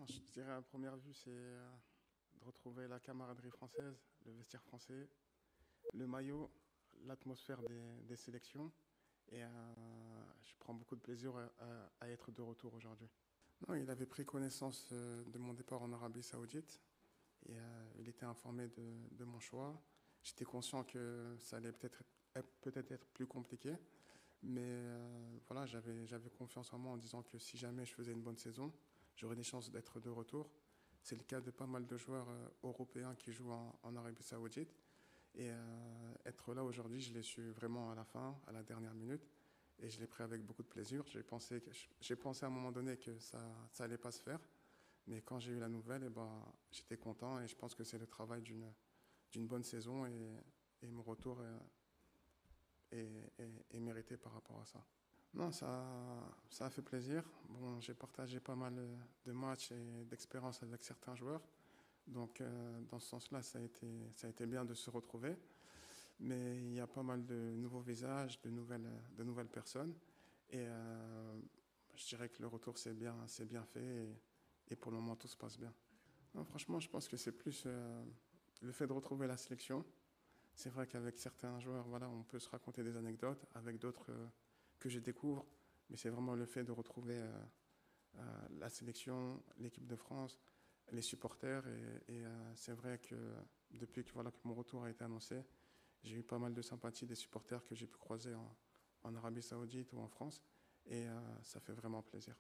Je dirais à première vue, c'est de retrouver la camaraderie française, le vestiaire français, le maillot, l'atmosphère des sélections. Et je prends beaucoup de plaisir à être de retour aujourd'hui. Non, il avait pris connaissance de mon départ en Arabie Saoudite et il était informé de mon choix. J'étais conscient que ça allait peut-être être plus compliqué, mais voilà, j'avais confiance en moi en disant que si jamais je faisais une bonne saison, j'aurais des chances d'être de retour. C'est le cas de pas mal de joueurs européens qui jouent en Arabie Saoudite. Et être là aujourd'hui, je l'ai su vraiment à la fin, à la dernière minute. Et je l'ai pris avec beaucoup de plaisir. J'ai pensé à un moment donné que ça allait pas se faire. Mais quand j'ai eu la nouvelle, j'étais content. Et je pense que c'est le travail d'une bonne saison. Et mon retour est mérité par rapport à ça. Non, ça a fait plaisir. Bon, j'ai partagé pas mal de matchs et d'expériences avec certains joueurs. Donc, dans ce sens-là, ça a été bien de se retrouver. Mais il y a pas mal de nouveaux visages, de nouvelles personnes. Et je dirais que le retour, c'est bien fait. Et pour le moment, tout se passe bien. Non, franchement, je pense que c'est plus le fait de retrouver la sélection. C'est vrai qu'avec certains joueurs, voilà, on peut se raconter des anecdotes. Avec d'autres que je découvre. Mais c'est vraiment le fait de retrouver la sélection, l'équipe de France, les supporters. Et c'est vrai que depuis que, voilà, que mon retour a été annoncé, j'ai eu pas mal de sympathie des supporters que j'ai pu croiser en Arabie Saoudite ou en France. Et ça fait vraiment plaisir.